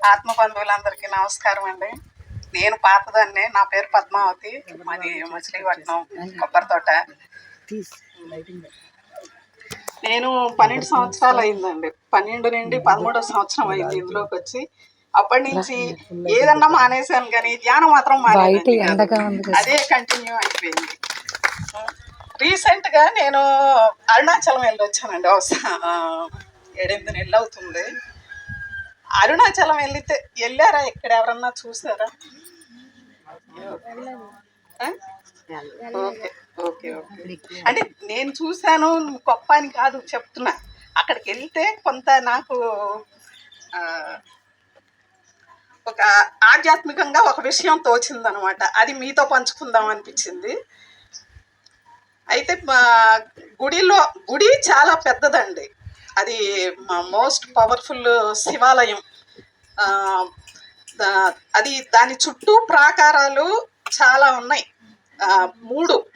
ఆత్మ బంధువులందరికీ నమస్కారం అండి. నేను పాతదాన్నే. నా పేరు పద్మావతి. మాది మచిలీపట్నం కొబ్బరి తోట. నేను 12 సంవత్సరాలు అయిందండి. 12 నుండి 13వ సంవత్సరం అయింది ఇందులోకి వచ్చి. అప్పటి నుంచి ఏదన్నా మానేశాను కానీ ధ్యానం మాత్రం మానేశాను. అదే కంటిన్యూ అయిపోయింది. రీసెంట్గా నేను అరుణాచలం వెళ్ళి వచ్చానండి. 7-8 నెలలు అవుతుంది. అరుణాచలం వెళ్ళారా? ఇక్కడ ఎవరన్నా చూసారా? Okay okay okay. అంటే నేను చూశాను, గొప్ప అని కాదు చెప్తున్నా. అక్కడికి వెళ్తే కొంత నాకు ఒక ఆధ్యాత్మికంగా ఒక విషయం తోచిందనమాట. అది మీతో పంచుకుందాం అనిపించింది. అయితే గుడి చాలా పెద్దదండి. అది మోస్ట్ పవర్ఫుల్ శివాలయం. అది దాని చుట్టూ ప్రాకారాలు చాలా ఉన్నాయి.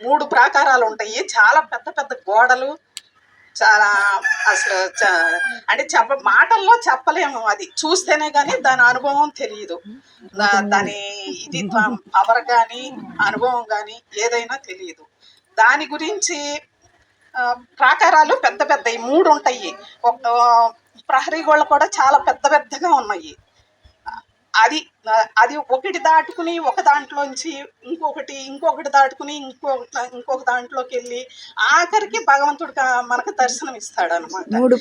మూడు ప్రాకారాలు ఉంటాయి. చాలా పెద్ద పెద్ద గోడలు. చాలా అసలు అంటే మాటల్లో చెప్పలేము. అది చూస్తేనే కానీ దాని అనుభవం తెలియదు. దాని ఇది పవర్ కానీ అనుభవం కానీ ఏదైనా తెలియదు. దాని గురించి ప్రాకారాలు పెద్ద పెద్దవి 3 ఉంటాయి. ప్రహరీ గోళ్ళు కూడా చాలా పెద్ద పెద్దగా ఉన్నాయి. అది ఒకటి దాటుకుని ఒక దాంట్లోంచి ఇంకొకటి దాటుకుని ఇంకొక దాంట్లోకి వెళ్ళి ఆఖరికి భగవంతుడు మనకు దర్శనం ఇస్తాడు అనమాట. 3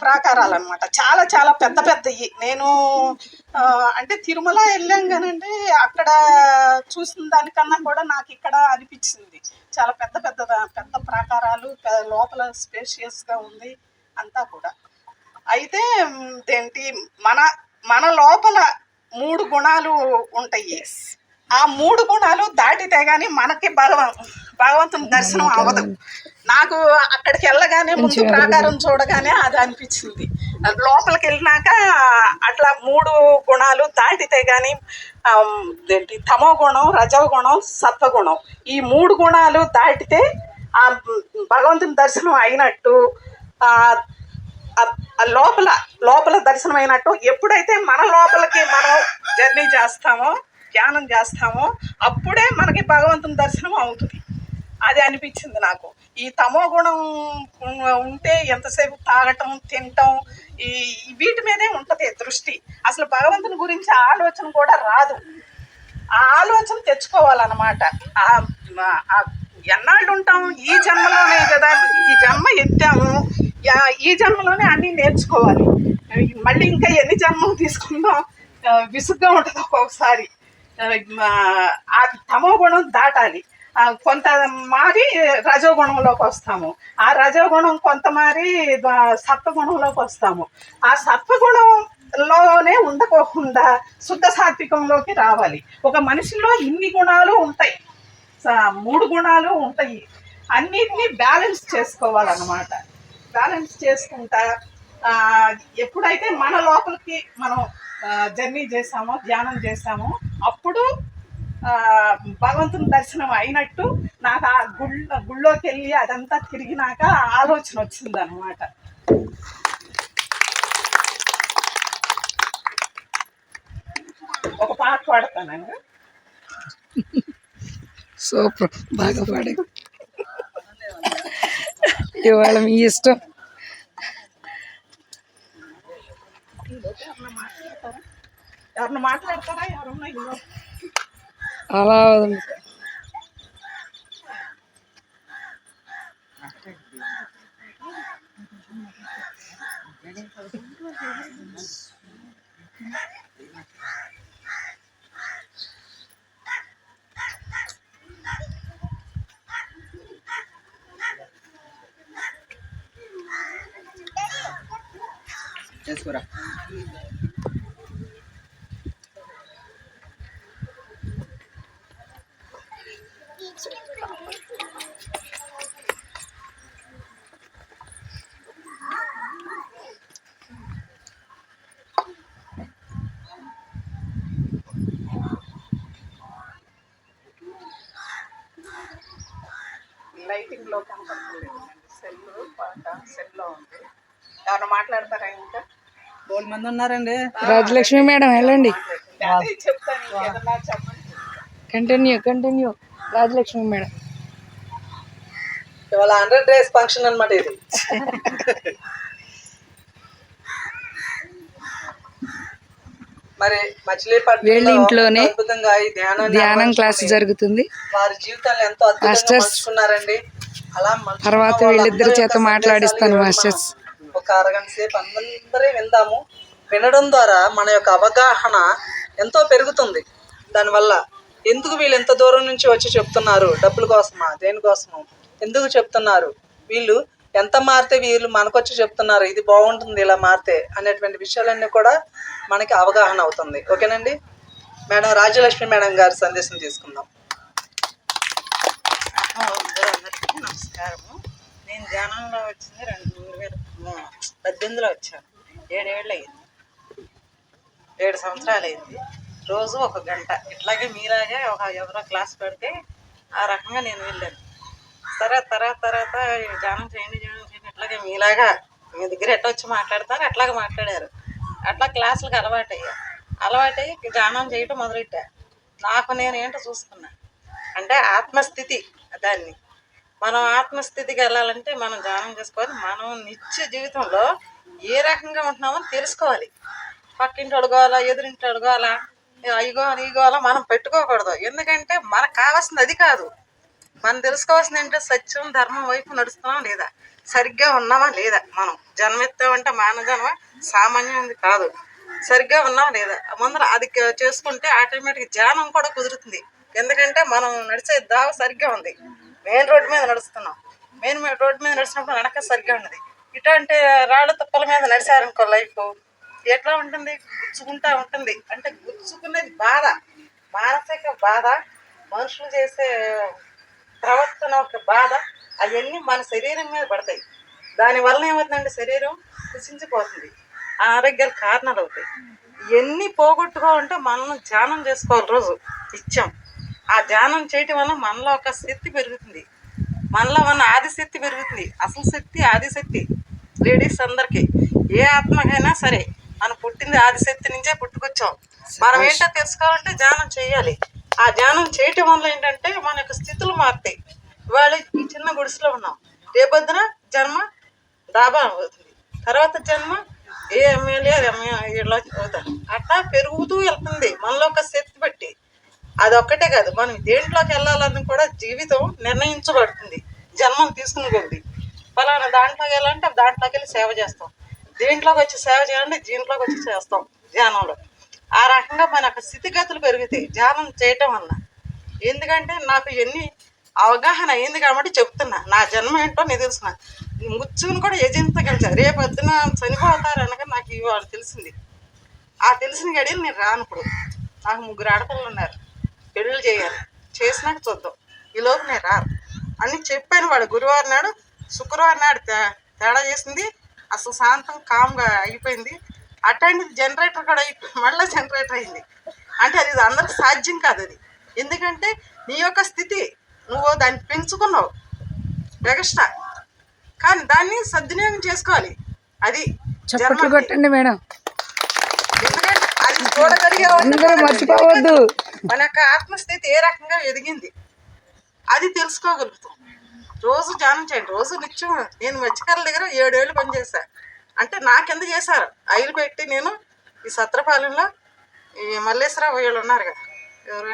ప్రాకారాలు అనమాట. చాలా చాలా పెద్ద పెద్దవి. నేను అంటే తిరుమల వెళ్ళాం కానండి, అక్కడ చూసిన దానికన్నా కూడా నాకు ఇక్కడ అనిపించింది. చాలా పెద్ద పెద్ద ప్రాకారాలు, లోపల స్పేషియస్గా ఉంది అంతా కూడా. అయితే ఏంటి మన లోపల 3 గుణాలు ఉంటాయి. ఆ 3 గుణాలు దాటితే గానీ మనకి భగవంతుని దర్శనం అవ్వదు. నాకు అక్కడికి వెళ్ళగానే ముందు ప్రాకారం చూడగానే అది అనిపించింది. లోపలికి వెళ్ళినాక అట్లా 3 గుణాలు దాటితే గానీ తమో గుణం, రజో గుణం, సత్వగుణం, ఈ 3 గుణాలు దాటితే ఆ భగవంతుని దర్శనం అయినట్టు, లోపల దర్శనం అయినట్టు. ఎప్పుడైతే మన లోపలికి మనం జర్నీ చేస్తామో, ధ్యానం చేస్తామో, అప్పుడే మనకి భగవంతుని దర్శనం అవుతుంది. అది అనిపించింది నాకు. ఈ తమో గుణం ఉంటే ఎంతసేపు తాగటం, తినటం, వీటి మీదే ఉంటుంది దృష్టి. అసలు భగవంతుని గురించి ఆలోచన కూడా రాదు. ఆ ఆలోచన తెచ్చుకోవాలన్నమాట. ఎన్నాళ్ళు ఉంటాం? ఈ జన్మలోనే కదా, ఈ జన్మ ఎత్తాము. ఈ జన్మలోనే అన్నీ నేర్చుకోవాలి. మళ్ళీ ఇంకా ఎన్ని జన్మలు తీసుకుందాం? విసుగ్గా ఉంటుంది ఒక్కొక్కసారి. ఆ తమో గుణం దాటాలి. కొంత మారి రజోగుణంలోకి వస్తాము. ఆ రజోగుణం కొంత మారి సత్వగుణంలోకి వస్తాము. ఆ సత్వగుణంలోనే ఉండకోకుండా శుద్ధ సాత్వికంలోకి రావాలి. ఒక మనిషిలో ఇన్ని గుణాలు ఉంటాయి, 3 గుణాలు ఉంటాయి. అన్నిటినీ బ్యాలెన్స్ చేసుకోవాలన్నమాట. బ్యాలెన్స్ చేసుకుంటా ఎప్పుడైతే మన లోపలికి మనం జర్నీ చేసామో, ధ్యానం చేసామో, అప్పుడు భగవంతుని దర్శనం అయినట్టు. నాకు ఆ గుళ్ళోకి వెళ్ళి అదంతా తిరిగినాక ఆలోచన వచ్చిందనమాట. ఒక పాట పాడతానండి. సూపర్, బాగా పాడే. ఇవాళ మీ ఇష్టం. ఎవరన్నా మాట్లాడతారా? ఎవరన్నా అలా చేసుకురా. లైటింగ్లో కనపడలేదు. సెల్లో ఉంది. ఎవరైనా మాట్లాడతారా? ఇంకా మంది ఉన్నారండి. రాజలక్ష్మి మేడం వెళ్ళండి, చెప్తాను ఇంకేదన్నా చెప్పండి. Continue Rajalakshmi madam. ఇవాళ 100 days ఫంక్షన్ అన్నమాట ఇది. మరి వీళ్ళ మచిలీపట్నంలో ఇంట్లోనే అద్భుతంగా ఈ ధ్యానం క్లాస్ జరుగుతుంది. వారి జీవితాలు ఎంతో అద్భుతంగా మాస్టర్స్ మలుచుకున్నారండి. అలా తర్వాత వీళ్ళిద్దరి చేత మాట్లాడిస్తాను మాస్టర్స్. ఒక అరగంట సేపు అందరూ విందాము. వినడం ద్వారా మన యొక్క అవగాహన ఎంతో పెరుగుతుంది. దానివల్ల ఎందుకు వీళ్ళు ఎంత దూరం నుంచి వచ్చి చెప్తున్నారు, డబ్బుల కోసమా, దేనికోసమా, ఎందుకు చెప్తున్నారు, వీళ్ళు ఎంత మారితే వీళ్ళు మనకొచ్చి చెప్తున్నారు ఇది బాగుంటుంది ఇలా మారితే అనేటువంటి విషయాలన్నీ కూడా మనకి అవగాహన అవుతుంది. ఓకేనండి. మేడం రాజ్యలక్ష్మి మేడం గారి సందేశం తీసుకుందాం. అందరికీ నమస్కారము. నేను ధ్యానంలో వచ్చింది 2018లో వచ్చాను. 7 ఏళ్ళు అయింది, 7 సంవత్సరాలు అయింది. రోజు 1 గంట ఇట్లాగే మీలాగే ఎవరో క్లాస్ పెడితే ఆ రకంగా నేను వెళ్ళాను. సరే తర్వాత ధ్యానం చేయండి ఇట్లాగే మీలాగా మీ దగ్గర ఎట్లా వచ్చి మాట్లాడతారు అట్లాగే మాట్లాడారు. అట్లా క్లాసులకు అలవాటయ్యి ధ్యానం చేయటం మొదలెట్టా. నాకు నేను ఏంటో చూసుకున్నా అంటే ఆత్మస్థితి. దాన్ని మనం ఆత్మస్థితికి వెళ్ళాలంటే మనం ధ్యానం చేసుకోవాలి. మనం నిత్య జీవితంలో ఏ రకంగా ఉంటున్నామో తెలుసుకోవాలి. పక్కింటి అడుగోవాలా, ఎదురింటి అడుగోవాలా, ఈగోవాలా మనం పెట్టుకోకూడదు. ఎందుకంటే మనకు కావాల్సింది అది కాదు. మనం తెలుసుకోవాల్సింది ఏంటంటే సత్యం ధర్మం వైపు నడుస్తున్నామా లేదా, సరిగ్గా ఉన్నామా లేదా, మనం జన్మెత్తామంటే మానవ జన్మ సామాన్యం కాదు, సరిగ్గా ఉన్నామా లేదా ముందర అది చేసుకుంటే ఆటోమేటిక్ ధ్యానం కూడా కుదురుతుంది. ఎందుకంటే మనం నడిచే దావ సరిగ్గా ఉంది. మెయిన్ రోడ్డు మీద నడుస్తున్నాం. మెయిన్ రోడ్డు మీద నడిచినప్పుడు నడక సరిగ్గా ఉన్నది. ఇటువంటి రాళ్ళ తుప్పల మీద నడిచారనుకో లైఫ్ ఎట్లా ఉంటుంది, గుచ్చుకుంటా ఉంటుంది. అంటే గుచ్చుకునేది బాధ, మానసిక బాధ, మనుషులు చేసే ప్రవర్తన ఒక బాధ, అవన్నీ మన శరీరం మీద పడతాయి. దానివల్ల ఏమవుతుందంటే శరీరం కుసించిపోతుంది, ఆరోగ్యాలు కారణాలు అవుతాయి. ఇవన్నీ పోగొట్టుకోవాలంటే మనం ధ్యానం చేసుకోవాలి. రోజు ఇచ్చాం ఆ ధ్యానం చేయటం వల్ల మనలో ఒక శక్తి పెరుగుతుంది, మనలో ఉన్న ఆదిశక్తి పెరుగుతుంది. అసలు శక్తి ఆదిశక్తి లేడీస్ అందరికీ ఏ ఆత్మకైనా సరే మనం పుట్టింది ఆదిశక్తి నుంచే పుట్టుకొచ్చాం. మనం ఏంటో తెలుసుకోవాలంటే ధ్యానం చేయాలి. ఆ ధ్యానం చేయటం వల్ల ఏంటంటే మన యొక్క స్థితులు మారుతాయి. ఇవాళ ఈ చిన్న గుడిసెలో ఉన్నాం, రేపొద్దున జన్మ డాబా అవుతుంది, తర్వాత జన్మ ఏ ఎమ్మెల్యే ఇలా అవుతారు. అట్లా పెరుగుతూ వెళ్తుంది మనలో ఒక శక్తి బట్టి. అది ఒక్కటే కాదు, మనం దేంట్లోకి వెళ్ళాలని కూడా జీవితం నిర్ణయించబడుతుంది. జన్మం తీసుకుని కొద్ది ఫలానా దాంట్లోకి వెళ్ళాలంటే దాంట్లోకి వెళ్ళి సేవ చేస్తాం, దీంట్లోకి వచ్చి సేవ చేయాలంటే దీంట్లోకి వచ్చి చేస్తాం ధ్యానంలో. ఆ రకంగా మన యొక్క స్థితిగతులు పెరుగుతాయి ధ్యానం చేయటం వల్ల. ఎందుకంటే నాకు ఇవన్నీ అవగాహన అయింది కాబట్టి చెప్తున్నా. నా జన్మ ఏంటో నేను తెలుసున్నా. ముచ్చుకుని కూడా యజించగలిచా. రేపు పొద్దున చనిపోతారు అనగా నాకు ఇవాళ తెలిసింది. ఆ తెలిసిన గడియలు నేను రాను. ఇప్పుడు నాకు 3 ఆడపిల్లలు ఉన్నారు, పెళ్ళిళ్ళు చేయాలి, చేసినాక చూద్దాం, ఈలోపు నేను రాను అని చెప్పాను. వాడు గురువారం నాడు శుక్రవారం నాడు తేడా చేసింది. అసలు శాంతం కామ్గా అయిపోయింది. అట్లాంటిది జనరేటర్ కూడా మళ్ళీ జనరేటర్ అయింది. అంటే అది అందరికి సాధ్యం కాదు. అది ఎందుకంటే నీ యొక్క స్థితి నువ్వు దాన్ని పెంచుకున్నావు ఎగస్ట్రా, కానీ దాన్ని సద్వినియోగం చేసుకోవాలి. అది చప్పట్లు కొట్టండి మేడం. ఎందుకంటే అది చూడగలిగే మర్చిపోవద్దు. మన యొక్క ఆత్మస్థితి ఏ రకంగా ఎదిగింది అది తెలుసుకోగలుగుతాం. రోజు ధ్యానం చేయండి. రోజు నిత్యం నేను మత్స్యకారుల దగ్గర 7 ఏళ్ళు పనిచేశాను. అంటే నాకెంత చేశారు ఆయిల్ పెట్టి. నేను ఈ సత్రపాలెంలో ఈ మల్లేశ్వరరావు వీళ్ళు ఉన్నారు కదా, ఎవరు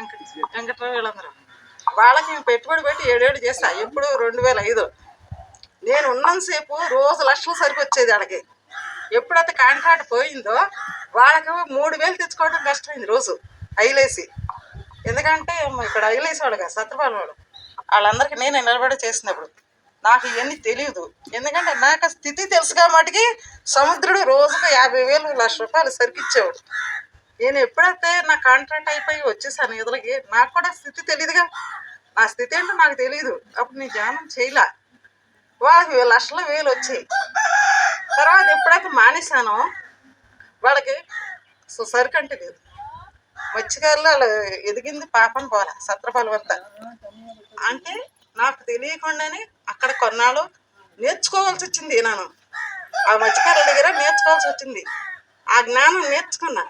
వెంకటరావు వీళ్ళందరూ, వాళ్ళకి నేను పెట్టుబడి పెట్టి 7 ఏళ్ళు చేస్తా. ఎప్పుడు 2005 నేను ఉన్నంతసేపు రోజు లక్షలు సరికి వచ్చేది వాళ్ళకి. ఎప్పుడైతే కాంట్రాక్ట్ పోయిందో వాళ్ళకి 3000 తెచ్చుకోవడం కష్టమైంది రోజు ఐలేసి. ఎందుకంటే ఇక్కడ ఐలేసి వాళ్ళు కదా సత్రపాలెం వాళ్ళు, వాళ్ళందరికీ నేను నిలబడి చేసినప్పుడు నాకు ఇవన్నీ తెలియదు. ఎందుకంటే నాకు స్థితి తెలుసు కాబట్టి సముద్రుడు రోజుకు 50,000 లక్ష రూపాయలు సరికిచ్చేవాడు. నేను ఎప్పుడైతే నా కాంట్రాక్ట్ అయిపోయి వచ్చేసాను ఎదురుకి, నాకు కూడా స్థితి తెలియదుగా. నా స్థితి ఏంటో నాకు తెలియదు. అప్పుడు నేను ధ్యానం చేయలే. వాళ్ళకి లక్షల వేలు వచ్చాయి. తర్వాత ఎప్పుడైతే మానేశానో వాళ్ళకి సరికంటే లేదు. మత్స్యకారులు వాళ్ళు ఎదిగింది పాపం పోలే సత్రపాలెం అంతా. అంటే నాకు తెలియకుండానే అక్కడ కొన్నాళ్ళు నేర్చుకోవాల్సి వచ్చింది. నేను ఆ మత్స్యకారుల దగ్గర నేర్చుకోవాల్సి వచ్చింది. ఆ జ్ఞానం నేర్చుకున్నా.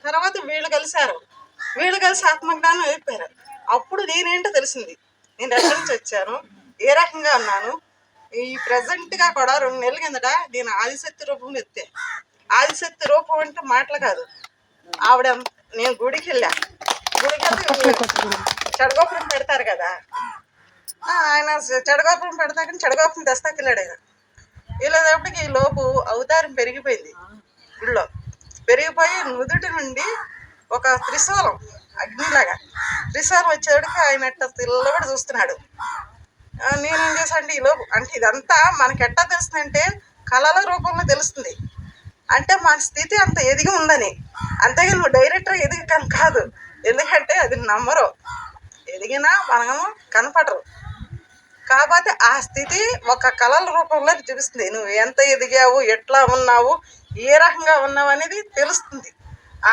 తర్వాత వీళ్ళు కలిశారు, వీళ్ళు కలిసి ఆత్మజ్ఞానం అయిపోయారు. అప్పుడు నేనేంటో తెలిసింది, నేను ఎక్కడి నుంచి వచ్చాను, ఏ రకంగా ఉన్నాను. ఈ ప్రజెంట్గా కూడా 2 నెలల కిందట నేను ఆదిశక్తి రూపంలో ఎత్తే. ఆదిశక్తి రూపం అంటే మాటలు కాదు. ఆవిడ నేను గుడికి వెళ్ళా, గుడికి వెళ్ళి చెడగోపురం పెడతారు కదా, ఆయన చెడగోపురం పెడతాకని చెడగోపురం తెస్తాకి వెళ్ళాడు. ఆయన వెళ్ళేటప్పటికి ఈ లోపు అవతారం పెరిగిపోయింది. గుళ్ళో పెరిగిపోయి నుదుటి నుండి ఒక త్రిశూలం, అగ్నిలాగా త్రిశూలం వచ్చేటికి ఆయన ఎట్ట తెల్లబడి చూస్తున్నాడు. నేనేం చేశాను ఈ లోపు, అంటే ఇదంతా మనకి ఎట్టా తెలుస్తుందంటే కళల రూపంలో తెలుస్తుంది. అంటే మన స్థితి అంత ఎదిగి ఉందని. అంతేగా నువ్వు డైరెక్టర్ ఎదిగని కాదు, ఎందుకంటే అది నమ్మరు, ఎదిగినా మనం కనపడరు. కాకపోతే ఆ స్థితి ఒక కళల రూపంలో చూపిస్తుంది. నువ్వు ఎంత ఎదిగావు, ఎట్లా ఉన్నావు, ఏ రకంగా ఉన్నావు అనేది తెలుస్తుంది.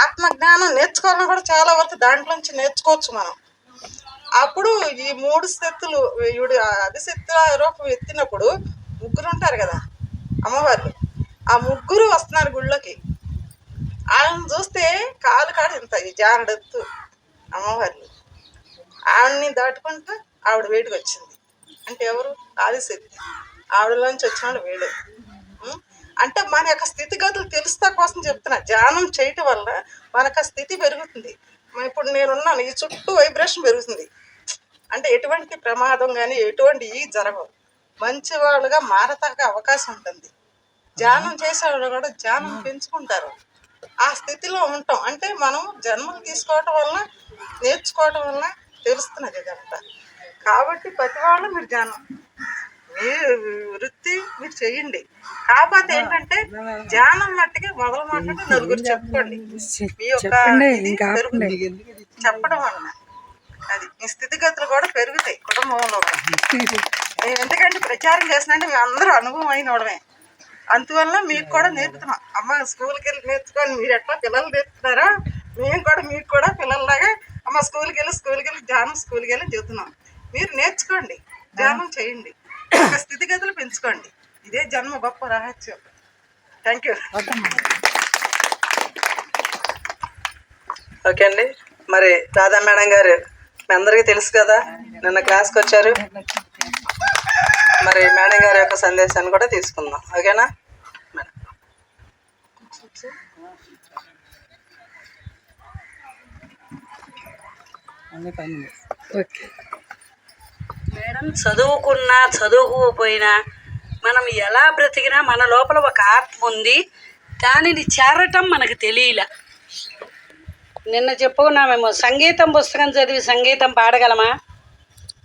ఆత్మజ్ఞానం నేర్చుకోవాలని కూడా చాలా వరకు దాంట్లోంచి నేర్చుకోవచ్చు మనం. అప్పుడు ఈ 3 శక్తులు ఈవిడ అధిశక్తుల రూపం ఎత్తినప్పుడు 3 ఉంటారు కదా అమ్మవార్లు, ఆ 3 వస్తున్నారు గుళ్ళోకి. ఆవిడని చూస్తే కాలు కాడు ఇంత ఈ జానడెత్తు అమ్మవార్లు. ఆవిడని దాటుకుంటూ ఆవిడ వేడికి వచ్చింది. అంటే ఎవరు? ఆదిశక్తి. ఆవిడలోంచి వచ్చినాడు వేడు. అంటే మన యొక్క స్థితిగతులు తెలుస్తా కోసం చెప్తున్నా. ధ్యానం చేయటం వల్ల మనకు ఆ స్థితి పెరుగుతుంది. ఇప్పుడు నేనున్నాను, ఈ చుట్టూ వైబ్రేషన్ పెరుగుతుంది. అంటే ఎటువంటి ప్రమాదం కానీ ఎటువంటి జరగవు. మంచి వాళ్ళుగా మారతాక అవకాశం ఉంటుంది. ధ్యానం చేసేవాళ్ళు కూడా ధ్యానం పెంచుకుంటారు. ఆ స్థితిలో ఉంటాం. అంటే మనం జన్మలు తీసుకోవటం వల్ల, నేర్చుకోవటం వల్ల తెలుస్తున్నది ఇదంతా. కాబట్టి ప్రతి వాళ్ళు మీరు ధ్యానం, మీ వృత్తి మీరు చెయ్యండి. కాకపోతే ఏంటంటే ధ్యానం మట్టికి మొదలు మాట్లాడి 4 చెప్పుకోండి. మీ యొక్క చెప్పడం వలన అది మీ స్థితిగతులు కూడా పెరుగుతాయి కుటుంబంలో. మేము ఎందుకంటే ప్రచారం చేసినంటే మేము అందరూ అనుభవం అయినవడమే. అందువల్ల మీకు కూడా నేర్పుతున్నాం. అమ్మ స్కూల్కి వెళ్ళి నేర్చుకొని మీరు ఎట్లా పిల్లలు నేర్పుతున్నారో మేము కూడా మీకు కూడా పిల్లల్లాగా అమ్మ స్కూల్కి వెళ్ళి ధ్యానం స్కూల్కి వెళ్ళి చెబుతున్నాం. మీరు నేర్చుకోండి, ధ్యానం చేయండి, ఒక స్థితిగతులు పెంచుకోండి. ఇదే జన్మ గొప్ప రహస్యం. Thank you. ఓకే అండి. మరి రాధా మేడం గారు మీ అందరికీ తెలుసు కదా, నిన్న క్లాస్కి వచ్చారు. మరి మేడం గారి యొక్క సందేశాన్ని కూడా తీసుకుందాం. ఓకేనా మేడం? ఓకే మేడం, చదువుకున్నా చదువుకోపోయినా మనం ఎలా బ్రతికినా మన లోపల ఒక ఆత్మ ఉంది. దానిని చేరటం మనకు తెలియలే. నిన్న చెప్పుకున్నామేమో, సంగీతం పుస్తకం చదివి సంగీతం పాడగలమా?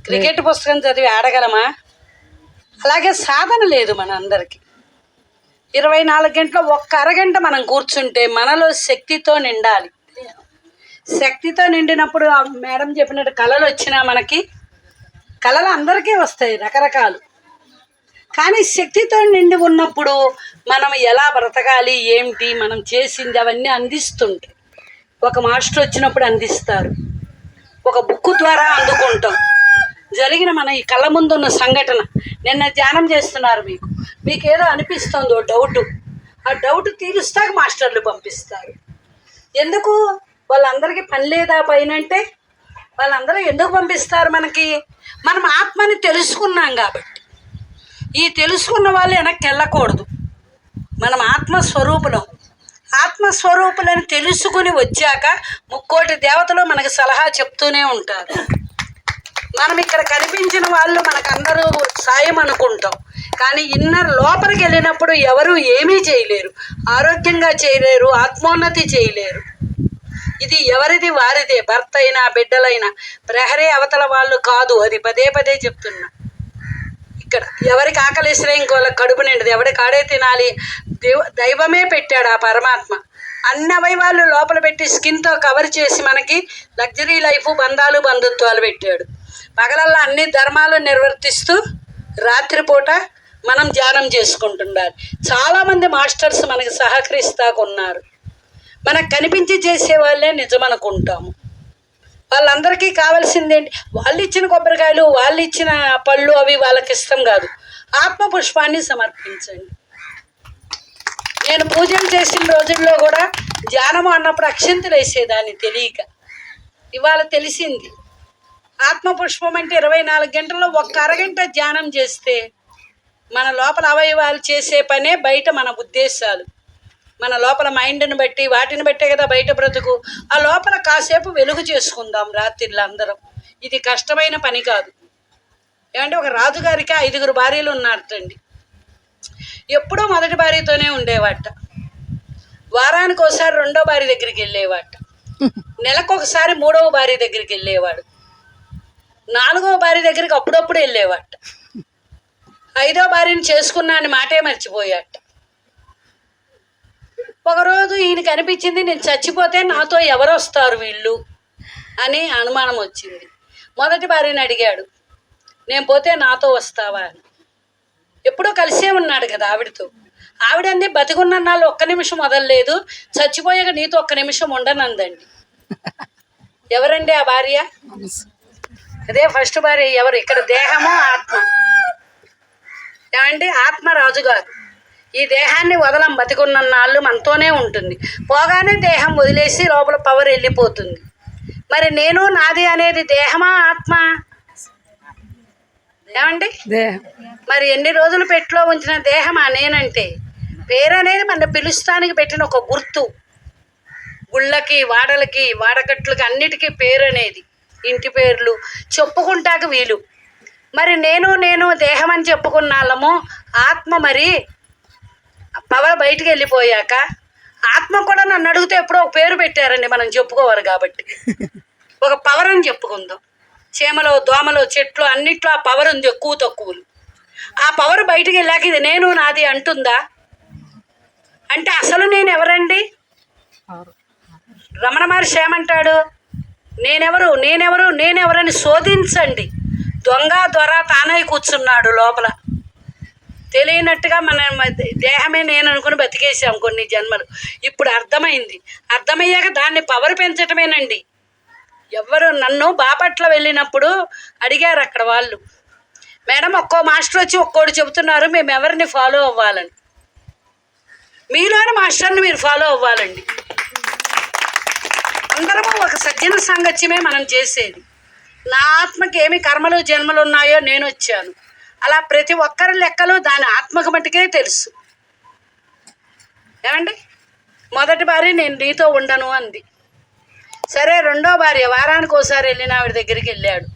క్రికెట్ పుస్తకం చదివి ఆడగలమా? అలాగే సాధన లేదు మన అందరికీ. 24 గంటలు ఒక్క అరగంట మనం కూర్చుంటే మనలో శక్తితో నిండాలి. శక్తితో నిండినప్పుడు మేడం చెప్పినట్టు కళలు వచ్చినా మనకి కళలు అందరికీ వస్తాయి రకరకాలు. కానీ శక్తితో నిండి ఉన్నప్పుడు మనం ఎలా బ్రతకాలి, ఏమిటి మనం చేసింది అవన్నీ అందిస్తుంటాయి. ఒక మాస్టర్ వచ్చినప్పుడు అందిస్తారు, ఒక బుక్ ద్వారా అందుకుంటాం. జరిగిన మన ఈ కళ్ళ ముందు ఉన్న సంఘటన నిన్న ధ్యానం చేస్తున్నారు. మీకు ఏదో అనిపిస్తుందో డౌటు, ఆ డౌట్ తీరుస్తాక మాస్టర్లు పంపిస్తారు. ఎందుకు? వాళ్ళందరికీ పని లేదా పైన అంటే వాళ్ళందరూ ఎందుకు పంపిస్తారు మనకి? మనం ఆత్మని తెలుసుకున్నాం కాబట్టి. ఈ తెలుసుకున్న వాళ్ళు వెనక్కి వెళ్ళకూడదు. మనం ఆత్మస్వరూపులం. ఆత్మస్వరూపులని తెలుసుకుని వచ్చాక 3,000,000 దేవతలు మనకి సలహా చెప్తూనే ఉంటారు. మనం ఇక్కడ కనిపించిన వాళ్ళు మనకందరూ సాయం అనుకుంటాం, కానీ ఇన్నర్ లోపలికి వెళ్ళినప్పుడు ఎవరు ఏమీ చేయలేరు, ఆరోగ్యంగా చేయలేరు, ఆత్మోన్నతి చేయలేరు. ఇది ఎవరిది వారిదే, భర్త అయినా బిడ్డలైనా. ప్రహరీ అవతల వాళ్ళు కాదు, అది పదే పదే చెప్తున్నా. ఇక్కడ ఎవరికి ఆకలిసినా ఇంకోళ్ళ కడుపు నిండదు, ఎవరి కాడే తినాలి. దైవమే పెట్టాడు ఆ పరమాత్మ. అన్ని అవయవాళ్ళు లోపల పెట్టి స్కిన్తో కవర్ చేసి మనకి లగ్జరీ లైఫ్, బంధాలు, బంధుత్వాలు పెట్టాడు. పగలల్లో అన్ని ధర్మాలు నిర్వర్తిస్తూ రాత్రిపూట మనం ధ్యానం చేసుకుంటున్నారు. చాలామంది మాస్టర్స్ మనకి సహకరిస్తాకున్నారు. మనకు కనిపించి చేసేవాళ్ళే నిజం అనుకుంటాము. వాళ్ళందరికీ కావాల్సింది ఏంటి? వాళ్ళు ఇచ్చిన కొబ్బరికాయలు, వాళ్ళు ఇచ్చిన పళ్ళు అవి వాళ్ళకి ఇష్టం కాదు. ఆత్మ పుష్పాన్ని సమర్పించండి. నేను పూజలు చేసిన రోజుల్లో కూడా ధ్యానము అన్నప్పుడు అక్షింతలు వేసేదాన్ని తెలియక. ఇవాళ తెలిసింది. ఆత్మపుష్పం అంటే 24 గంటల్లో ఒక్క అరగంట ధ్యానం చేస్తే మన లోపల అవయవాలు చేసే పనే బయట మన ఉద్దేశాలు, మన లోపల మైండ్ని బట్టి వాటిని బట్టే కదా బయట బ్రతుకు. ఆ లోపల కాసేపు వెలుగు చేసుకుందాం రాత్రిళ్ళు అందరం. ఇది కష్టమైన పని కాదు. ఏమంటే ఒక రాజుగారికి 5 భార్యలు ఉన్నారటండి. ఎప్పుడూ మొదటి భార్యతోనే ఉండేవాట. వారానికి ఒకసారి 2వ భార్య దగ్గరికి వెళ్ళేవాట. నెలకొకసారి 3వ భార్య దగ్గరికి వెళ్ళేవాడు. 4వ భార్య దగ్గరికి అప్పుడప్పుడు వెళ్ళేవాట. 5వ భార్యని చేసుకున్నా అని మాటే మర్చిపోయాట. ఒకరోజు ఈయనకి అనిపించింది, నేను చచ్చిపోతే నాతో ఎవరు వస్తారు వీళ్ళు అని అనుమానం వచ్చింది. మొదటి భార్యని అడిగాడు, నేను పోతే నాతో వస్తావా అని. ఎప్పుడో కలిసే ఉన్నాడు కదా ఆవిడతో. ఆవిడంది బతికున్న నాళ్ళు ఒక్క నిమిషం వదలలేదు, చచ్చిపోయాక నీతో ఒక్క నిమిషం ఉండనందండి. ఎవరండి ఆ భార్య? అదే ఫస్ట్ భార్య. ఎవరు ఇక్కడ? దేహము ఆత్మ. ఏమండి? ఆత్మ రాజుగారు. ఈ దేహాన్ని వదలం, బతికున్న నాళ్ళు మనతోనే ఉంటుంది. పోగానే దేహం వదిలేసి లోపల పవర్ వెళ్ళిపోతుంది. మరి నేను నాది అనేది దేహమా ఆత్మ? ఏమండి? మరి ఎన్ని రోజులు పెట్టులో ఉంచిన దేహమా నేనంటే? పేరు అనేది మన పిలుస్తానికి పెట్టిన ఒక గుర్తు. గుళ్ళకి, వాడలకి, వాడకట్లకి అన్నిటికీ పేరు అనేది, ఇంటి పేర్లు చెప్పుకుంటాక వీలు. మరి నేను దేహం అని చెప్పుకున్నాళ్ళము. ఆత్మ మరి పవర్ బయటికి వెళ్ళిపోయాక ఆత్మ కూడా నన్ను అడిగితే ఎప్పుడో ఒక పేరు పెట్టారండి, మనం చెప్పుకోవాలి కాబట్టి ఒక పవర్ అని చెప్పుకుందాం. చీమలో, దోమలో, చెట్లు అన్నిట్లో ఆ పవర్ ఉంది, ఎక్కువ తక్కువలు. ఆ పవర్ బయటికి వెళ్ళాక ఇది నేను నాది అంటుందా? అంటే అసలు నేను ఎవరండి? రమణ మహర్షి ఏమంటాడు? నేనెవరని శోధించండి. దొంగ దొర తానై కూర్చున్నాడు లోపల. తెలియనట్టుగా మన దేహమే నేను అనుకుని బతికేసాం కొన్ని జన్మలు. ఇప్పుడు అర్థమైంది. అర్థమయ్యాక దాన్ని పవర్ పెంచటమేనండి. ఎవరు నన్ను బాపట్ల వెళ్ళినప్పుడు అడిగారు అక్కడ వాళ్ళు, మేడం ఒక్కో మాస్టర్ వచ్చి ఒక్కోటి చెబుతున్నారు, మేము ఎవరిని ఫాలో అవ్వాలని. మీలోని మాస్టర్ని మీరు ఫాలో అవ్వాలండి. అందరము ఒక సజ్జన సాంగత్యమే మనం చేసేది. నా ఆత్మకి ఏమి కర్మలు జన్మలు ఉన్నాయో నేను వచ్చాను. అలా ప్రతి ఒక్కరి లెక్కలు దాని ఆత్మకు మట్టుకే తెలుసు. ఏమండి? మొదటి భార్య నేను నీతో ఉండను అంది. సరే, 2వ భార్య వారానికి ఒకసారి వెళ్ళిన ఆవిడ దగ్గరికి వెళ్ళాడు.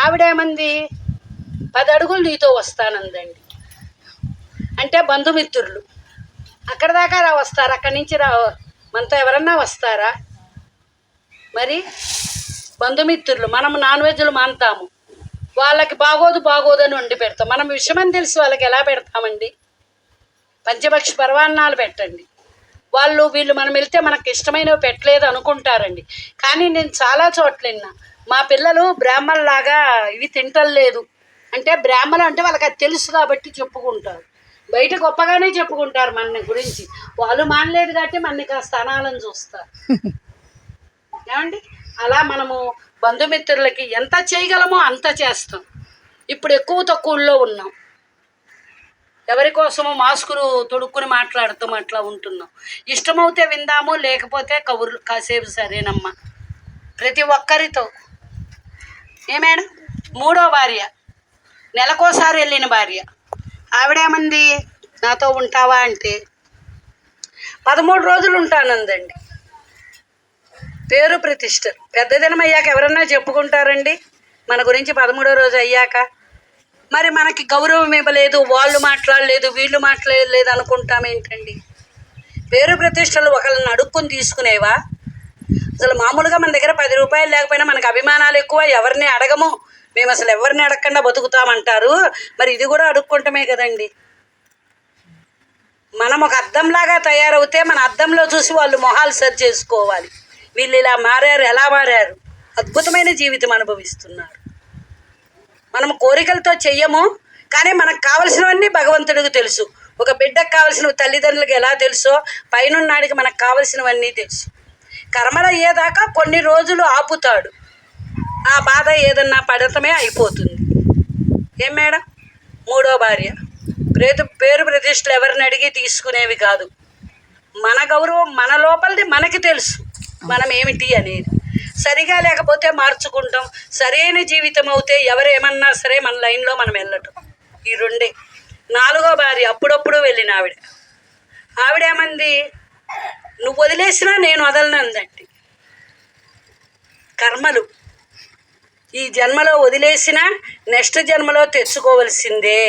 ఆవిడేమంది? 10 అడుగులు నీతో వస్తానందండి. అంటే బంధుమిత్రులు అక్కడ దాకా వస్తారు, అక్కడి నుంచి మనతో ఎవరన్నా వస్తారా? మరి బంధుమిత్రులు మనం నాన్ వెజ్లు మానుతాము, వాళ్ళకి బాగోదని వండి పెడతాం. మనం విషయమని తెలిసి వాళ్ళకి ఎలా పెడతామండి? పంచభక్ష పరవాన్నాలు పెట్టండి. వీళ్ళు మనం వెళ్తే మనకు ఇష్టమైనవి పెట్టలేదు అనుకుంటారండి. కానీ నేను చాలా చోట్ల విన్నా, మా పిల్లలు బ్రాహ్మణులాగా ఇవి తింటలేదు అంటే, బ్రాహ్మణులు అంటే వాళ్ళకి అది తెలుసు కాబట్టి చెప్పుకుంటారు. బయట గొప్పగానే చెప్పుకుంటారు మన గురించి. వాళ్ళు మానలేదు కాబట్టి మన కాస్త అనాలని చూస్తారు. ఏమండి? అలా మనము బంధుమిత్రులకి ఎంత చేయగలమో అంత చేస్తాం. ఇప్పుడు ఎక్కువ తక్కువల్లో ఉన్నాం. ఎవరి కోసమో మాస్కులు తొడుక్కుని మాట్లాడుతాం, అట్లా ఉంటున్నాం. ఇష్టమవుతే విందాము, లేకపోతే కబుర్లు కాసేపు. సరేనమ్మా, ప్రతి ఒక్కరితో. మేడం 3వ భార్య నెలకోసారి వెళ్ళిన భార్య. ఆవిడేమంది? నాతో ఉంటావా అంటే 13 రోజులు ఉంటానందండి. పేరు ప్రతిష్ట. పెద్ద దినం అయ్యాక ఎవరన్నా చెప్పుకుంటారండి మన గురించి? 13వ రోజు అయ్యాక మరి మనకి గౌరవం ఇవ్వలేదు, వాళ్ళు మాట్లాడలేదు, వీళ్ళు మాట్లాడలేదు అనుకుంటాం ఏంటండి? పేరు ప్రతిష్టలు ఒకళ్ళని అడుక్కుని తీసుకునేవా? అసలు మామూలుగా మన దగ్గర 10 రూపాయలు లేకపోయినా మనకు అభిమానాలు ఎక్కువ. ఎవరిని అడగము మేము, అసలు ఎవరిని అడగకుండా బతుకుతామంటారు. మరి ఇది కూడా అడుక్కుంటమే కదండి. మనం ఒక అద్దంలాగా తయారవుతే మన అద్దంలో చూసి వాళ్ళు మొహాలు సరి చేసుకోవాలి. వీళ్ళు ఇలా మారారు, ఎలా మారారు? అద్భుతమైన జీవితం అనుభవిస్తున్నారు. మనం కోరికలతో చెయ్యము, కానీ మనకు కావలసినవన్నీ భగవంతుడికి తెలుసు. ఒక బిడ్డకు కావలసినవి తల్లిదండ్రులకు ఎలా తెలుసో, పైనున్నాడికి మనకు కావలసినవన్నీ తెలుసు. కర్మలు అయ్యేదాకా కొన్ని రోజులు ఆపుతాడు. ఆ బాధ ఏదన్నా పడటమే అయిపోతుంది. ఏం మేడం? 3వ భార్య పేరు ప్రతిష్టలు ఎవరిని అడిగి తీసుకునేవి కాదు. మన గౌరవం మన లోపలిది మనకి తెలుసు, మనం ఏమిటి అనేది. సరిగా లేకపోతే మార్చుకుంటాం, సరైన జీవితం అవుతే ఎవరేమన్నా సరే మన లైన్లో మనం వెళ్ళటం. ఈ రెండే. 4వ భార్య అప్పుడప్పుడు వెళ్ళిన ఆవిడేమంది, నువ్వు వదిలేసినా నేను వదలనందండి. కర్మలు ఈ జన్మలో వదిలేసినా నెక్స్ట్ జన్మలో తెచ్చుకోవలసిందే.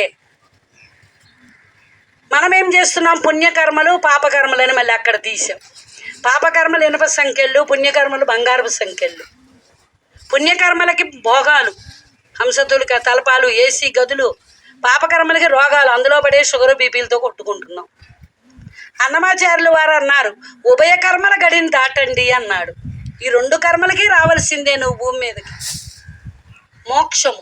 మనం ఏం చేస్తున్నాం, పుణ్యకర్మలు పాపకర్మలని మళ్ళీ అక్కడ తీసాం. పాపకర్మలు ఇనుప సంఖ్యలు, పుణ్యకర్మలు బంగారపు సంఖ్యలు. పుణ్యకర్మలకి భోగాలు, హంసతులిక తలపాలు, ఏసీ గదులు. పాపకర్మలకి రోగాలు, అందులో పడే షుగర్ బీపీలతో కొట్టుకుంటున్నాం. అన్నమాచార్యులు వారు అన్నారు, ఉభయ కర్మల గడిని దాటండి అన్నాడు. ఈ 2 కర్మలకి రావాల్సిందే నువ్వు భూమి మీదకి. మోక్షము.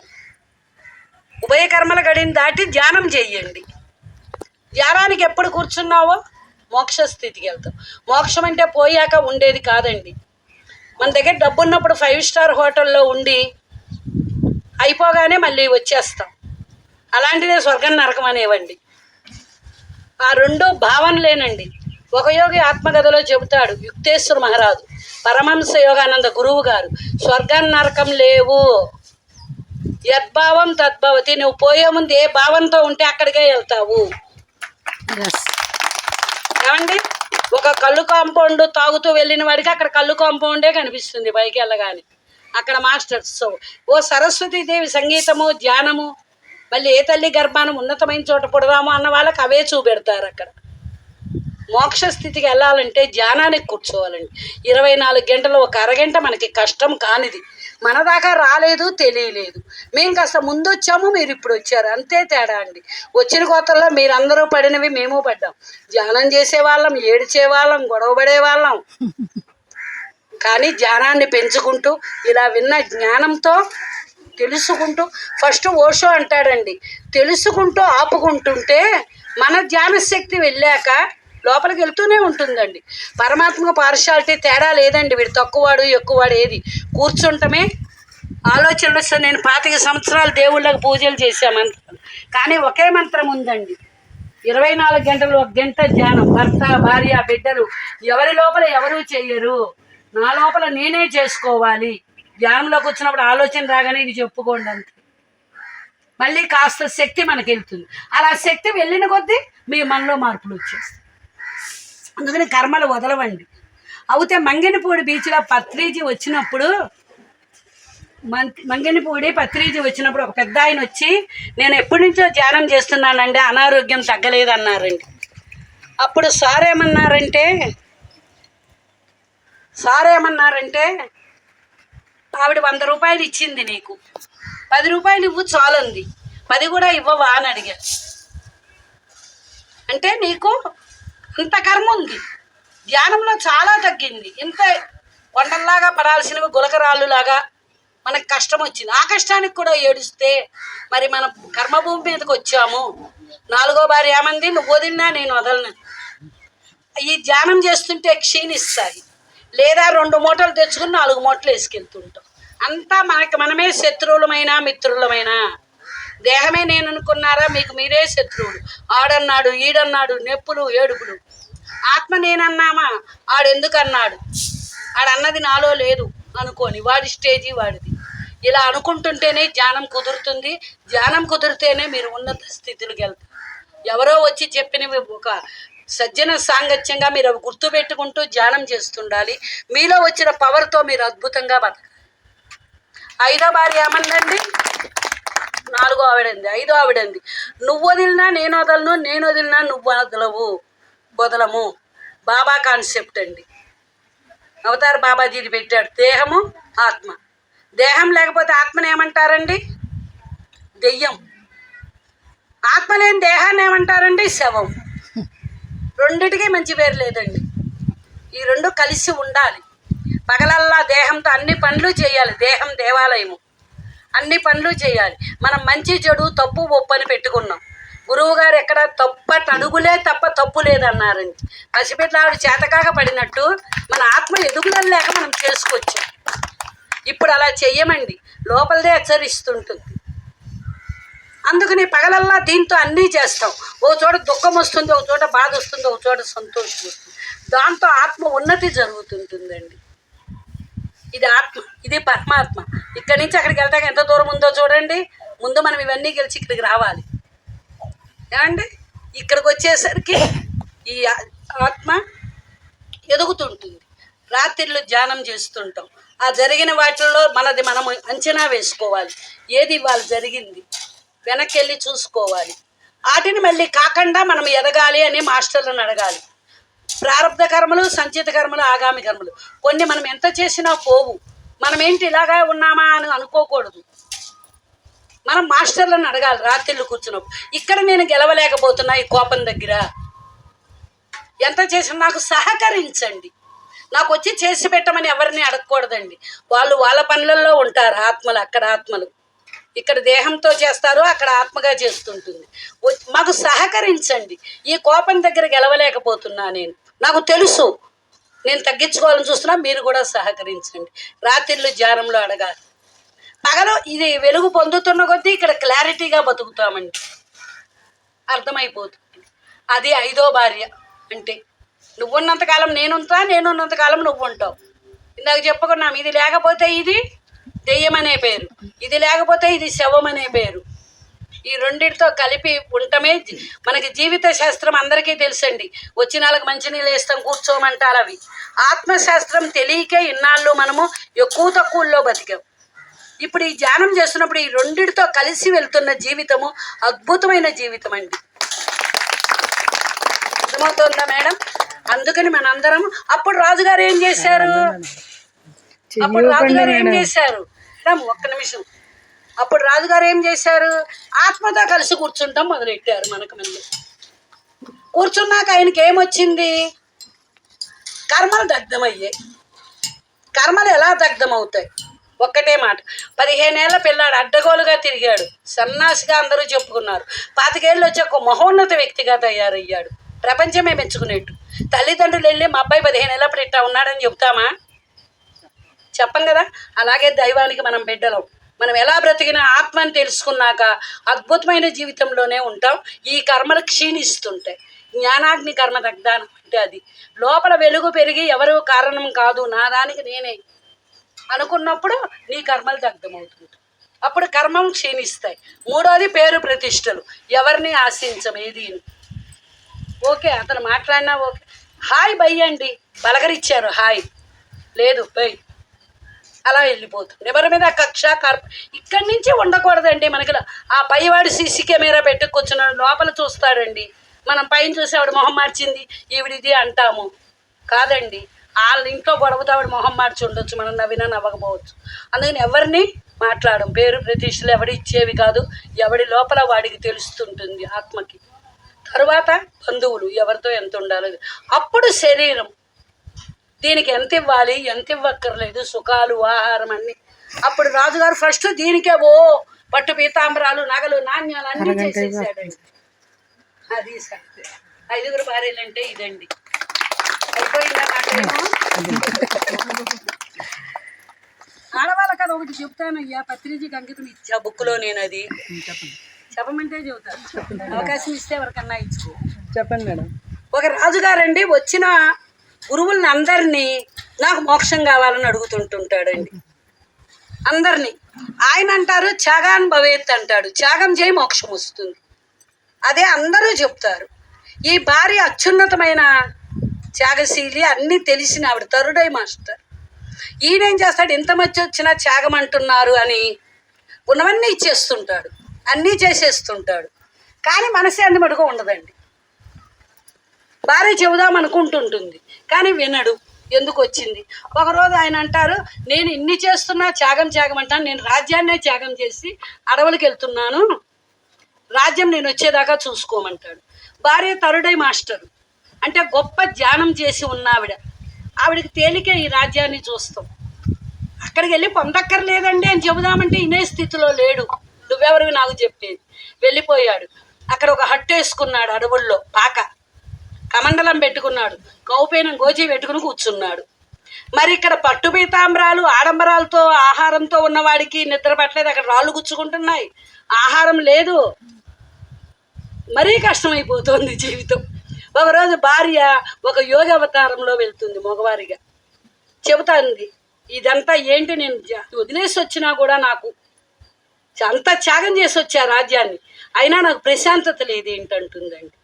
ఉభయ కర్మల గడిని దాటి ధ్యానం చెయ్యండి. ధ్యానానికి ఎప్పుడు కూర్చున్నావో మోక్ష స్థితికి వెళ్తాం. మోక్షం అంటే పోయాక ఉండేది కాదండి. మన దగ్గర డబ్బు ఉన్నప్పుడు 5 స్టార్ హోటల్లో ఉండి అయిపోగానే మళ్ళీ వచ్చేస్తాం. అలాంటిదే స్వర్గం నరకం అనేవండి. ఆ 2 భావనలేనండి. ఒక యోగి ఆత్మకథలో చెబుతాడు, యుక్తేశ్వర మహారాజు, పరమహంస యోగానంద గురువు గారు, స్వర్గం నరకం లేవు, యద్భావం తద్భవతి. నువ్వు పోయే ముందు ఏ భావంతో ఉంటే అక్కడికే వెళ్తావు. ఏమండి, ఒక కళ్ళు కాంపౌండ్ తాగుతూ వెళ్ళిన వాడికి అక్కడ కళ్ళు కాంపౌండే కనిపిస్తుంది పైకి వెళ్ళగానే. అక్కడ మాస్టర్స్ ఓ సరస్వతీదేవి సంగీతము, ధ్యానము, మళ్ళీ ఏ తల్లి గర్భానం ఉన్నతమైన చోట పుడదాము అన్న వాళ్ళకి అవే చూపెడతారు. అక్కడ మోక్ష స్థితికి వెళ్ళాలంటే ధ్యానానికి కూర్చోవాలండి. 24 గంటలు ఒక అరగంట మనకి కష్టం కానిది. మన దాకా రాలేదు, తెలియలేదు. మేము కాస్త ముందు వచ్చాము, మీరు ఇప్పుడు వచ్చారు, అంతే తేడా అండి. వచ్చిన కొత్తల్లో మీరందరూ పడినవి మేము పడ్డాం. ధ్యానం చేసేవాళ్ళం, ఏడ్చేవాళ్ళం, గొడవపడే వాళ్ళం. కానీ ధ్యానాన్ని పెంచుకుంటూ ఇలా విన్న జ్ఞానంతో తెలుసుకుంటూ, ఫస్ట్ ఓషో అంటాడండి, తెలుసుకుంటూ ఆపుకుంటుంటే మన ధ్యాన శక్తి వెళ్ళాక లోపలికి వెళ్తూనే ఉంటుందండి. పరమాత్మకు పార్షాలిటీ తేడా లేదండి. వీడు తక్కువవాడు ఎక్కువవాడు ఏది, కూర్చుంటమే ఆలోచనలు వస్తే. నేను 25 సంవత్సరాలు దేవుళ్ళకి పూజలు చేశామంటాను, కానీ ఒకే మంత్రం ఉందండి. 24 గంటలు 1 గంట ధ్యానం. భర్త, భార్య, బిడ్డలు ఎవరి లోపల ఎవరూ చెయ్యరు, నా లోపల నేనే చేసుకోవాలి. ధ్యానంలోకి వచ్చినప్పుడు ఆలోచన రాగానే ఇది చెప్పుకోండి అంతే. మళ్ళీ కాస్త శక్తి మనకి వెళ్తుంది. అలా శక్తి వెళ్ళిన కొద్దీ మీ మనలో మార్పులు వచ్చేస్తాయి. అందుకని కర్మలు వదలవండి. అయితే మంగినపూడి బీచ్లో పత్రిజీ వచ్చినప్పుడు, మంగినపూడి పత్రిజీ వచ్చినప్పుడు ఒక పెద్ద ఆయన వచ్చి, నేను ఎప్పటి నుంచో ధ్యానం చేస్తున్నానండి, అనారోగ్యం తగ్గలేదన్నారండి. అప్పుడు సార్ ఏమన్నారంటే ఆవిడ 100 రూపాయలు ఇచ్చింది, నీకు 10 రూపాయలు ఇవ్వు చాలంది, 10 కూడా ఇవ్వవా అని అడిగారు. అంటే నీకు ఇంత కర్మ ఉంది, ధ్యానంలో చాలా తగ్గింది, ఇంత కొండల్లాగా పడాల్సినవి గులకరాళ్ళులాగా మనకు కష్టం వచ్చింది, ఆ కష్టానికి కూడా ఏడుస్తే మరి మనం కర్మభూమి మీదకి వచ్చాము. 4వ భార్య ఏమంది, నువ్వు వదిలినా నేను వదలను. ఈ ధ్యానం చేస్తుంటే క్షీణిస్తాయి, లేదా 2 మూటలు తెచ్చుకుని 4 మూటలు వేసుకెళ్తుంటాం. అంతా మనమే శత్రువులమైనా మిత్రులమైనా. దేహమే నేను అనుకున్నారా, మీకు మీరే శత్రువులు. ఆడన్నాడు, ఈడన్నాడు, నెప్పులు, ఏడుపులు. ఆత్మ నేనన్నామా, ఆడెందుకు అన్నాడు, ఆడన్నది నాలో లేదు అనుకోని, వాడి స్టేజీ వాడిది. ఇలా అనుకుంటుంటేనే ధ్యానం కుదురుతుంది. ధ్యానం కుదిరితేనే మీరు ఉన్నత స్థితిలోకి వెళ్తారు. ఎవరో వచ్చి చెప్పినవి ఒక సజ్జన సాంగత్యంగా మీరు అవి గుర్తుపెట్టుకుంటూ ధ్యానం చేస్తుండాలి. మీలో వచ్చిన పవర్తో మీరు అద్భుతంగా బతకాలి. 5వ భార్య ఏమందండి, 4వ ఆవిడంది, 5వ ఆవిడంది, నువ్వు వదిలినా నేను వదలను, నేను వదిలినా నువ్వు వదలము. బాబా కాన్సెప్ట్ అండి. అవతార్ బాబాజీది పెట్టాడు, దేహము ఆత్మ. దేహం లేకపోతే ఆత్మని ఏమంటారండి, దెయ్యం. ఆత్మ లేని దేహాన్ని ఏమంటారండి, శవం. రెండిటికి మంచి పేరు లేదండి. ఈ 2 కలిసి ఉండాలి. పగలల్లా దేహంతో అన్ని పనులు చేయాలి. దేహం దేవాలయము, అన్ని పనులు చేయాలి. మనం మంచి చెడు తప్పు ఒప్పు అని పెట్టుకున్నాం. గురువు గారు ఎక్కడ అడుగులే తప్ప తప్పు లేదన్నారండి. పసిపిట్ల ఆవిడ చేతకాక పడినట్టు మన ఆత్మ ఎదుగుదల లేక మనం చేసుకొచ్చాం. ఇప్పుడు అలా చెయ్యమండి, లోపలదే హెచ్చరిస్తుంటుంది. అందుకని పగలల్లా దీంతో అన్నీ చేస్తాం. ఓ చోట దుఃఖం వస్తుంది, ఒక చోట బాధ వస్తుంది, ఒక చోట సంతోషం వస్తుంది. దాంతో ఆత్మ ఉన్నతి జరుగుతుంటుందండి. ఇది ఆత్మ, ఇది పరమాత్మ. ఇక్కడి నుంచి అక్కడికి వెళ్తాక ఎంత దూరం ఉందో చూడండి. ముందు మనం ఇవన్నీ గెలిచి ఇక్కడికి రావాలి ఏమండి. ఇక్కడికి వచ్చేసరికి ఈ ఆత్మ ఎదుగుతుంటుంది. రాత్రిళ్ళు ధ్యానం చేస్తుంటాం. ఆ జరిగిన వాటిల్లో మనది మనం అంచనా వేసుకోవాలి. ఏది ఇవాళ జరిగింది వెనక్కి వెళ్ళి చూసుకోవాలి. వాటిని మళ్ళీ కాకుండా మనం ఎదగాలి అని మాస్టర్లను అడగాలి. ప్రారంభ కర్మలు, సంచిత కర్మలు, ఆగామి కర్మలు కొన్ని మనం ఎంత చేసినా పోవు. మనం ఏంటి ఇలాగా ఉన్నామా అని అనుకోకూడదు. మనం మాస్టర్లను అడగాలి రాత్రిళ్ళు కూర్చున్నప్పుడు. ఇక్కడ నేను గెలవలేకపోతున్నా ఈ కోపం దగ్గర, ఎంత చేసినా నాకు సహకరించండి, నాకు వచ్చి చేసి పెట్టమని ఎవరిని అడగకూడదండి. వాళ్ళు వాళ్ళ పనులలో ఉంటారు ఆత్మలు. అక్కడ ఆత్మలు ఇక్కడ దేహంతో చేస్తారు, అక్కడ ఆత్మగా చేస్తుంటుంది. మాకు సహకరించండి, ఈ కోపం దగ్గర గెలవలేకపోతున్నా, నాకు తెలుసు, నేను తగ్గించుకోవాలని చూస్తున్నా, మీరు కూడా సహకరించండి. రాత్రిళ్ళు ధ్యానంలో అడగాలి. పగలు ఇది వెలుగు పొందుతున్న కొద్దీ ఇక్కడ క్లారిటీగా బతుకుతామండి, అర్థమైపోతుంది. అది 5వ భార్య. అంటే నువ్వున్నంతకాలం నేనుంటా, నేనున్నంతకాలం నువ్వు ఉంటావు. ఇందాక చెప్పుకున్నాం, ఇది లేకపోతే ఇది దెయ్యం అనే పేరు, ఇది లేకపోతే ఇది శవం అనే పేరు. ఈ రెండింటితో కలిపి ఉండటమే మనకి జీవిత శాస్త్రం. అందరికీ తెలుసండి. వచ్చిన వాళ్ళకి మంచినీళ్ళు వేస్తాం, కూర్చోమంటారు. అవి ఆత్మశాస్త్రం తెలియకే ఇన్నాళ్ళు మనము ఎక్కువ తక్కువల్లో బతికాం. ఇప్పుడు ఈ ధ్యానం చేస్తున్నప్పుడు ఈ రెండింటితో కలిసి వెళ్తున్న జీవితము అద్భుతమైన జీవితం అండి. అర్థమవుతుందా మేడం? అందుకని మనందరం అప్పుడు రాజుగారు ఏం చేశారు? ఒక్క నిమిషం. అప్పుడు రాజుగారు ఏం చేశారు? ఆత్మతో కలిసి కూర్చుంటాం మొదలెట్టారు. మనకు మళ్ళీ కూర్చున్నాక ఆయనకి ఏమొచ్చింది? కర్మలు దగ్ధమయ్యాయి. కర్మలు ఎలా దగ్ధమవుతాయి? ఒక్కటే మాట. 15 ఏళ్ల పిల్లాడు అడ్డగోలుగా తిరిగాడు, సన్నాసిగా అందరూ చెప్పుకున్నారు. 25 ఏళ్ళు వచ్చి ఒక మహోన్నత వ్యక్తిగా తయారయ్యాడు, ప్రపంచమే మెచ్చుకునేట్టు. తల్లిదండ్రులు వెళ్ళి మా అబ్బాయి 15 ఏళ్ళప్పుడు ఇట్టా ఉన్నాడని చెప్తామా? చెప్పం కదా. అలాగే దైవానికి మనం బిడ్డలం. మనం ఎలా బ్రతికిన ఆత్మని తెలుసుకున్నాక అద్భుతమైన జీవితంలోనే ఉంటాం. ఈ కర్మలు క్షీణిస్తుంటాయి. జ్ఞానాగ్ని కర్మ దగ్ధానం అంటే అది. లోపల వెలుగు పెరిగి ఎవరు కారణం కాదు, నా దానికి నేనే అనుకున్నప్పుడు నీ కర్మలు దగ్ధమవుతుంది. అప్పుడు కర్మం క్షీణిస్తాయి. 3వది పేరు ప్రతిష్టలు. ఎవరిని ఆశించం ఏది. ఓకే అతను మాట్లాడినా ఓకే, హాయ్ బై అండి, బలగరిచ్చారు, హాయ్ లేదు బై, అలా వెళ్ళిపోతుంది. ఎవరి మీద కక్ష ఇక్కడి నుంచి ఉండకూడదండి. మనకి ఆ పైవాడు సీసీ కెమెరా పెట్టి కూర్చున్నాడు, లోపల చూస్తాడండి. మనం పైన చూసి ఆవిడ మొహం మార్చింది ఈవిడిది అంటాము. కాదండి, వాళ్ళ ఇంట్లో గొడవతో ఆవిడ మొహం మార్చి ఉండొచ్చు, మనం నవ్వినా నవ్వకపోవచ్చు. అందుకని ఎవరిని మాట్లాడడం. పేరు ప్రతిష్టలు ఎవడి ఇచ్చేవి కాదు, ఎవడి లోపల వాడికి తెలుస్తుంటుంది ఆత్మకి. తరువాత బంధువులు, ఎవరితో ఎంత ఉండాలి. అప్పుడు శరీరం, దీనికి ఎంత ఇవ్వాలి, ఎంత ఇవ్వక్కర్లేదు, సుఖాలు, ఆహారం అన్నీ. అప్పుడు రాజుగారు ఫస్ట్ దీనికే పట్టు పీతాంబరాలు, నగలు, నాణ్యాలు అన్నీ చేసేసాడండి. అది 5గురు భార్యలు అంటే ఇదండి. అయిపోయిందా మాటేమో? ఆడవాళ్ళ కదా ఒకటి చెప్తానయ్యా, పత్రిజీకి అంకితం ఇచ్చా బుక్లో. నేను అది చెప్పమంటే చెబుతాను, అవకాశం ఇస్తే ఎవరికన్నా ఇచ్చుకో. చెప్పండి మేడం. ఒక రాజుగారండి వచ్చిన గురువుల్ని అందరినీ నాకు మోక్షం కావాలని అడుగుతుంటుంటాడండి అందరినీ. ఆయన అంటారు త్యాగాన్ భవేత్ అంటాడు, త్యాగం చేయి మోక్షం వస్తుంది. అదే అందరూ చెప్తారు. ఈ భార్య అత్యున్నతమైన త్యాగశీలి, అన్నీ తెలిసిన ఆవిడ, తరుడై మాస్టర్. ఈయనేం చేస్తాడు? ఇంత మధ్య వచ్చినా త్యాగం అంటున్నారు అని ఉన్నవన్నీ ఇచ్చేస్తుంటాడు, అన్నీ చేసేస్తుంటాడు. కానీ మనసే అన్ని మటుకు ఉండదండి. భార్య చెబుదాం అనుకుంటుంటుంది కానీ వినడు. ఎందుకు వచ్చింది? ఒకరోజు ఆయన అంటారు, నేను ఇన్ని చేస్తున్నా త్యాగం అంటాను, నేను రాజ్యాన్నే త్యాగం చేసి అడవులకు వెళ్తున్నాను, రాజ్యం నేను వచ్చేదాకా చూసుకోమంటాడు. భార్య తరుడై మాస్టరు అంటే గొప్ప ధ్యానం చేసి ఉన్న ఆవిడకి తేలికే ఈ రాజ్యాన్ని చూస్తాం. అక్కడికి వెళ్ళి పొందక్కర్లేదండి అని చెబుదామంటే ఇనే స్థితిలో లేడు. నువ్వెవరివి నాకు చెప్పేది. వెళ్ళిపోయాడు. అక్కడ ఒక హట్టు వేసుకున్నాడు, అడవుల్లో పాక కమండలం పెట్టుకున్నాడు, కౌపేనం గోచి పెట్టుకుని కూర్చున్నాడు. మరి ఇక్కడ పట్టు పీతాంబరాలు ఆడంబరాలతో ఆహారంతో ఉన్నవాడికి నిద్ర పట్టలేదు, అక్కడ రాళ్ళు గుచ్చుకుంటున్నాయి, ఆహారం లేదు, మరీ కష్టమైపోతుంది జీవితం. ఒకరోజు భార్య ఒక యోగ అవతారంలో వెళ్తుంది మగవారిగా, చెబుతాంది ఇదంతా ఏంటి, నేను వదిలేసి వచ్చినా కూడా నాకు అంత త్యాగం చేసి వచ్చా రాజ్యాన్ని, అయినా నాకు ప్రశాంతత లేదు ఏంటంటుందండి.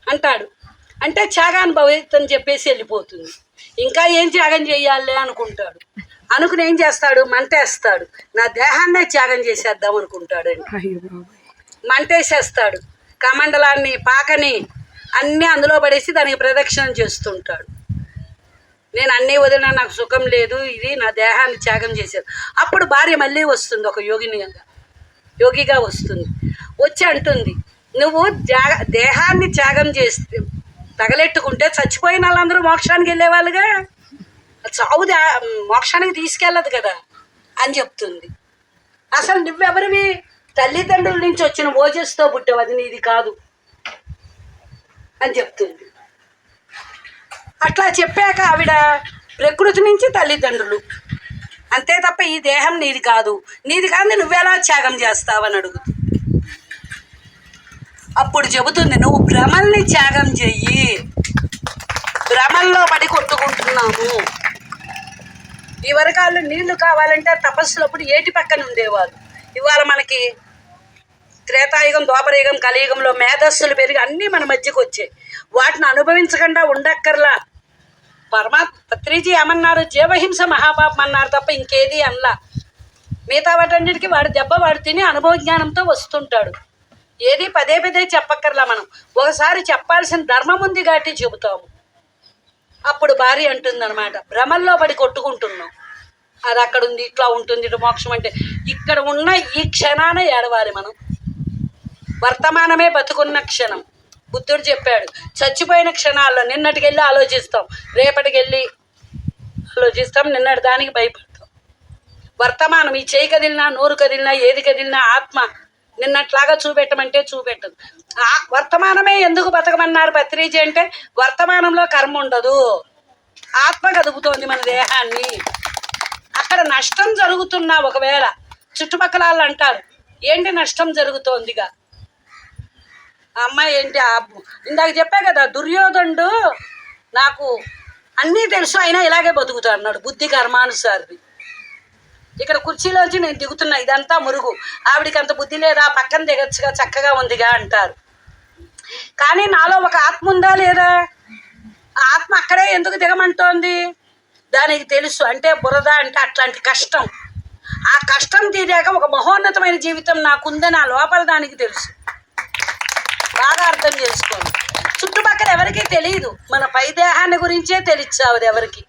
అంటాడు, అంటే త్యాగాన్ని భవితని చెప్పేసి వెళ్ళిపోతుంది. ఇంకా ఏం త్యాగం చేయాలి అనుకుంటాడు. అనుకుని ఏం చేస్తాడు, మంటేస్తాడు, నా దేహాన్నే త్యాగం చేసేద్దాం అనుకుంటాడండి. మంటేసేస్తాడు, కమండలాన్ని పాకని అన్నీ అందులో పడేసి దానికి ప్రదక్షిణం చేస్తుంటాడు. నేను అన్నీ వదిలినా నాకు సుఖం లేదు, ఇది నా దేహాన్ని త్యాగం చేశారు. అప్పుడు భార్య మళ్ళీ వస్తుంది, ఒక యోగిగా వస్తుంది. వచ్చి అంటుంది, నువ్వు దేహాన్ని త్యాగం చేస్తే తగలెట్టుకుంటే చచ్చిపోయిన వాళ్ళందరూ మోక్షానికి వెళ్ళేవాళ్ళుగా, చావు మోక్షానికి తీసుకెళ్ళదు కదా అని చెప్తుంది. అసలు నువ్వెవరివి, తల్లిదండ్రుల నుంచి వచ్చిన ఓజస్తో పుట్టావు, అది నీది కాదు అని చెప్తుంది. అట్లా చెప్పాక ఆవిడ ప్రకృతి నుంచి తల్లిదండ్రులు అంతే తప్ప ఈ దేహం నీది కాదు, నీది కాదు నువ్వెలా త్యాగం చేస్తావని అడుగుతుంది. అప్పుడు చెబుతుంది, నువ్వు భ్రమల్ని త్యాగం చెయ్యి, భ్రమల్లో పడి కొట్టుకుంటున్నాము. ఈ వరకాళ్ళు నీళ్లు కావాలంటే తపస్సులప్పుడు ఏటి పక్కన ఉండేవాళ్ళు. ఇవాళ మనకి త్రేతాయుగం, ద్వాపరయుగం, కలియుగంలో మేధస్సులు పెరిగి అన్నీ మన మధ్యకు వచ్చాయి. వాటిని అనుభవించకుండా ఉండక్కర్లా. పత్రిజీ ఏమన్నారు, జీవహింస మహాపాపం అన్నారు తప్ప ఇంకేది అనలా. మిగతా వాటన్నిటికీ వాడి దెబ్బ వాడు తిని అనుభవ జ్ఞానంతో వస్తుంటాడు. ఏది పదే పదే చెప్పక్కర్లా. మనం ఒకసారి చెప్పాల్సిన ధర్మం ఉంది కాబట్టి చెబుతాము. అప్పుడు భార్య అంటుందన్నమాట, భ్రమల్లో పడి కొట్టుకుంటున్నాం, అది అక్కడ ఉంది, ఇట్లా ఉంటుంది, ఇటు మోక్షం అంటే ఇక్కడ ఉన్న ఈ క్షణాన ఏడవాలి మనం. వర్తమానమే బతుకున్న క్షణం. బుద్ధుడు చెప్పాడు, చచ్చిపోయిన క్షణాల్లో నిన్నటికి వెళ్ళి ఆలోచిస్తాం, రేపటికి వెళ్ళి ఆలోచిస్తాం, నిన్నటి దానికి భయపడతాం. వర్తమానం ఈ చేయి కదిలినా, నోరు కదిలినా, ఏది కదిలినా ఆత్మ నిన్నట్లాగా చూపెట్టమంటే చూపెట్టదు. ఆ వర్తమానమే ఎందుకు బతకమన్నారు పత్రిజీ అంటే, వర్తమానంలో కర్మ ఉండదు, ఆత్మ కదుపుతోంది మన దేహాన్ని. అక్కడ నష్టం జరుగుతున్నా ఒకవేళ చుట్టుపక్కల వాళ్ళు అంటారు, ఏంటి నష్టం జరుగుతోందిగా, అమ్మాయి ఏంటి ఇందాక చెప్పా కదా, దుర్యోధనుడు నాకు అన్నీ తెలుసు అయినా ఇలాగే బతుకుతా అన్నాడు, బుద్ధి కర్మానుసారి. ఇక్కడ కుర్చీలోంచి నేను దిగుతున్నా, ఇదంతా మురుగు, ఆవిడికి అంత బుద్ధి లేదా, పక్కన దిగచ్చుగా, చక్కగా ఉందిగా అంటారు. కానీ నాలో ఒక ఆత్మ ఉందా లేదా, ఆత్మ అక్కడే ఎందుకు దిగమంటోంది, దానికి తెలుసు. అంటే బురద అంటే అట్లాంటి కష్టం, ఆ కష్టం తీరాక ఒక మహోన్నతమైన జీవితం నాకుందని ఆ లోపల దానికి తెలుసు. బాగా అర్థం చేసుకోండి. చుట్టుపక్కల ఎవరికీ తెలియదు, మన పై దేహాన్ని గురించే తెలియదు ఎవరికి.